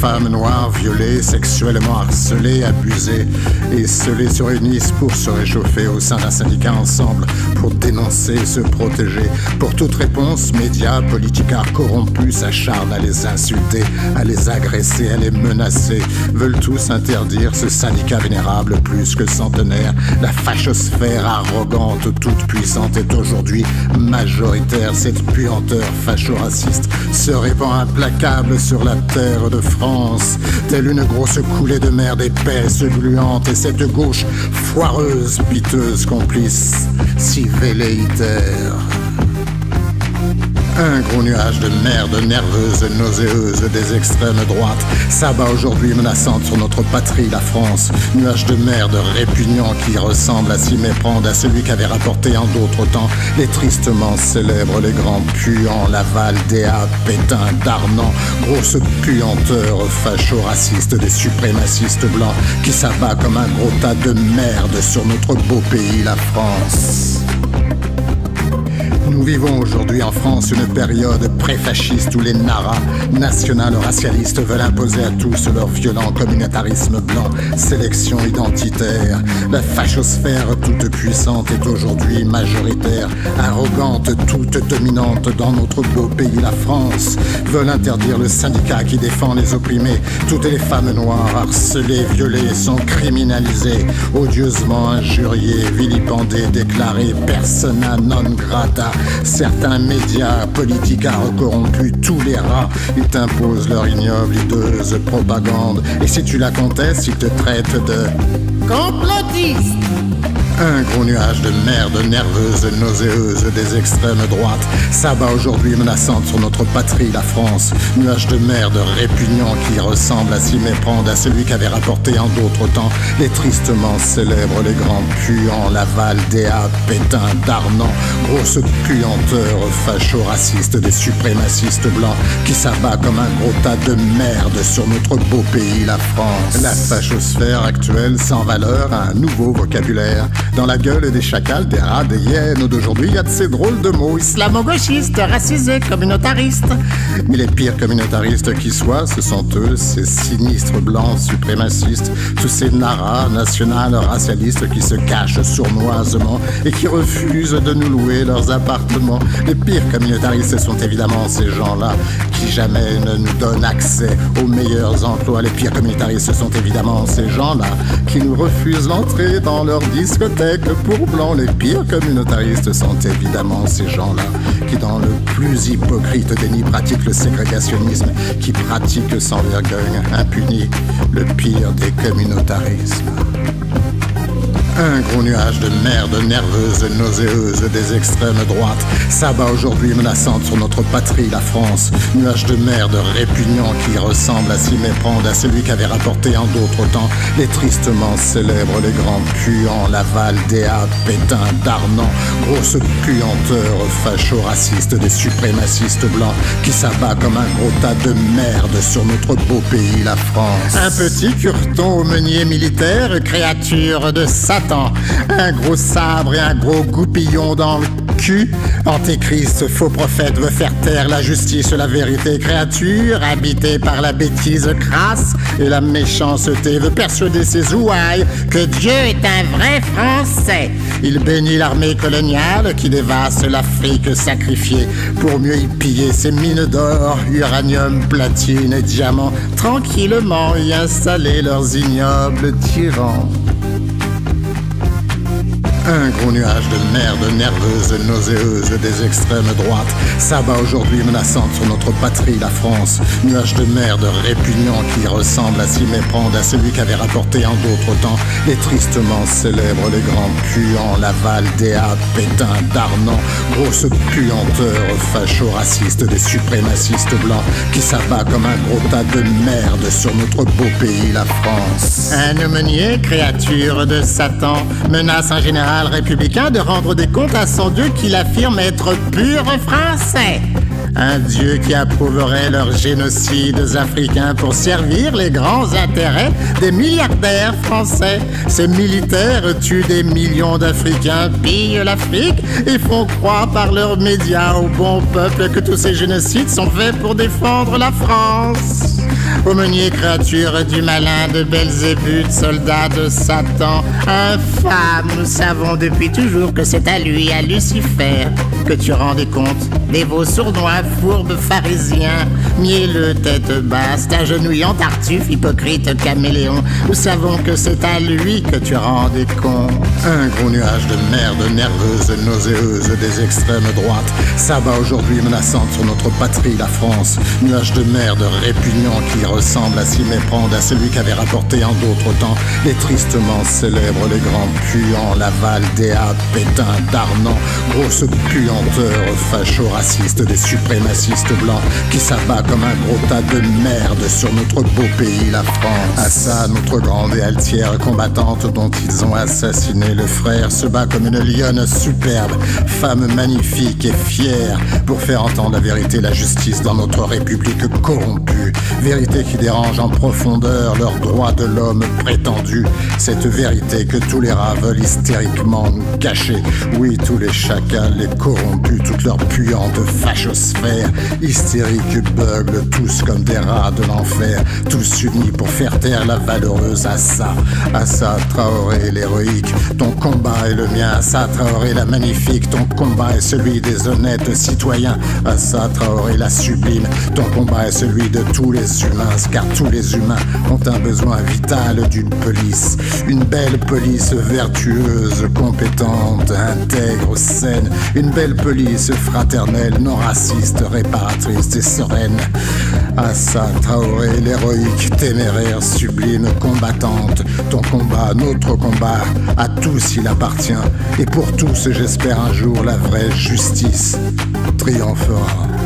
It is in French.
femmes noires violées, sexuellement harcelées, abusées et scellées se réunissent pour se réchauffer au sein d'un syndicat ensemble, pour dénoncer, se protéger. Pour toute réponse, médias, politicards corrompus s'acharnent à les insulter, à les agresser, à les menacer. Veulent tous interdire ce syndicat vénérable plus que centenaire. La fachosphère arrogante, toute puissante est aujourd'hui majoritaire. Cette puanteur facho-raciste se répand implacable sur la terre de France, telle une grosse coulée de merde épaisse, gluante, et cette gauche foireuse, piteuse, complice, si velléitaire. Un gros nuage de merde nerveuse, nauséeuse des extrêmes droites s'abat aujourd'hui menaçante sur notre patrie, la France. Nuage de merde répugnant qui ressemble à s'y méprendre à celui qu'avait rapporté en d'autres temps les tristement célèbres, les grands puants, Laval, Déat, Pétain, Darnan. Grosse puanteur facho-raciste des suprémacistes blancs qui s'abat comme un gros tas de merde sur notre beau pays, la France. Nous vivons aujourd'hui en France une période pré-fasciste où les naras national-racialistes veulent imposer à tous leur violent communautarisme blanc, sélection identitaire. La fachosphère toute puissante est aujourd'hui majoritaire, arrogante, toute dominante dans notre beau pays, la France. Veulent interdire le syndicat qui défend les opprimés. Toutes les femmes noires harcelées, violées sont criminalisées, odieusement injuriées, vilipendées, déclarées persona non grata. Certains médias, politicards corrompus, tous les rats, ils t'imposent leur ignoble, hideuse propagande. Et si tu la contestes, ils te traitent de complotiste. Un gros nuage de merde nerveuse, nauséeuse des extrêmes droites s'abat aujourd'hui menaçante sur notre patrie, la France. Nuage de merde répugnant qui ressemble à s'y méprendre à celui qu'avait rapporté en d'autres temps les tristement célèbres, les grands puants, Laval, Déat, Pétain, Darnan. Grosse puanteur facho-raciste des suprémacistes blancs qui s'abat comme un gros tas de merde sur notre beau pays, la France. La fachosphère actuelle sans valeur a un nouveau vocabulaire. Dans la gueule des chacals, des rats, des hyènes d'aujourd'hui, il y a de ces drôles de mots islamo-gauchistes, racisés, communautaristes. Mais les pires communautaristes qui soient, ce sont eux, ces sinistres blancs suprémacistes, tous ces naras national-racialistes qui se cachent sournoisement et qui refusent de nous louer leurs appartements. Les pires communautaristes sont évidemment ces gens-là qui jamais ne nous donnent accès aux meilleurs emplois. Les pires communautaristes sont évidemment ces gens-là qui nous refusent l'entrée dans leur discothèque pour blancs. Les pires communautaristes sont évidemment ces gens-là qui, dans le plus hypocrite déni, pratiquent le ségrégationnisme, qui pratiquent sans vergogne, impuni, le pire des communautarismes. Un gros nuage de merde nerveuse, nauséeuse des extrêmes droites s'abat aujourd'hui menaçante sur notre patrie, la France. Nuage de merde répugnant qui ressemble à s'y méprendre à celui qu'avait rapporté en d'autres temps les tristement célèbres, les grands puants, Laval, Déat, Pétain, Darnan. Grosse puanteur facho-raciste des suprémacistes blancs qui s'abat comme un gros tas de merde sur notre beau pays, la France. Un petit curton au meunier militaire, créature de Satan. Un gros sabre et un gros goupillon dans le cul. Antéchrist, faux prophète, veut faire taire la justice, la vérité. Créature habitée par la bêtise crasse et la méchanceté, veut persuader ses ouailles que Dieu est un vrai Français. Il bénit l'armée coloniale qui dévaste l'Afrique sacrifiée pour mieux y piller ses mines d'or, uranium, platine et diamants, tranquillement y installer leurs ignobles tyrans. Un gros nuage de merde nerveuse, nauséeuse des extrêmes droites s'abat aujourd'hui menaçante sur notre patrie, la France. Nuage de merde répugnant qui ressemble à s'y méprendre à celui qu'avait rapporté en d'autres temps les tristement célèbres, les grands puants, Laval, Déat, Pétain, Darnan. Grosse puanteur facho-raciste des suprémacistes blancs qui s'abat comme un gros tas de merde sur notre beau pays, la France. Un aumônier, créature de Satan, menace un général républicain de rendre des comptes à son Dieu qu'il affirme être pur français. Un Dieu qui approuverait leurs génocides africains pour servir les grands intérêts des milliardaires français. Ces militaires tuent des millions d'Africains, pillent l'Afrique et font croire par leurs médias au bon peuple que tous ces génocides sont faits pour défendre la France. Aumônier, créature du malin de Belzébuth, soldat de Satan, infâme, nous savons depuis toujours que c'est à lui, à Lucifer, que tu rendais compte. Dévot sournois, fourbe pharisien, mielleux, tête basse, t'agenouillant Tartuffe, hypocrite caméléon, nous savons que c'est à lui que tu rendais compte. Un gros nuage de merde nerveuse, nauséeuse des extrêmes droites s'abat aujourd'hui menaçante sur notre patrie, la France. Nuage de merde répugnant qui ressemble à s'y méprendre à celui qu'avait rapporté en d'autres temps les tristement célèbres, les grands puants, Laval, Déat, Pétain, Darnan, grosse puanteur facho-raciste des suprémacistes blancs qui s'abat comme un gros tas de merde sur notre beau pays, la France. À ça, notre grande et altière combattante dont ils ont assassiné le frère se bat comme une lionne superbe, femme magnifique et fière pour faire entendre la vérité, la justice dans notre république corrompue. Vérité qui dérange en profondeur leurs droits de l'homme prétendus. Cette vérité que tous les rats veulent hystériquement nous cacher. Oui, tous les chacals, les corrompus, toute leur puante fachosphère hystérique beugle tous comme des rats de l'enfer, tous unis pour faire taire la valeureuse Assa. Assa Traoré l'héroïque, ton combat est le mien. Assa Traoré la magnifique, ton combat est celui des honnêtes citoyens. Assa Traoré la sublime, ton combat est celui de tous les humains, car tous les humains ont un besoin vital d'une police. Une belle police vertueuse, compétente, intègre, saine. Une belle police fraternelle, non raciste, réparatrice et sereine. Assa Traoré l'héroïque, téméraire, sublime, combattante. Ton combat, notre combat, à tous il appartient. Et pour tous, j'espère un jour la vraie justice triomphera.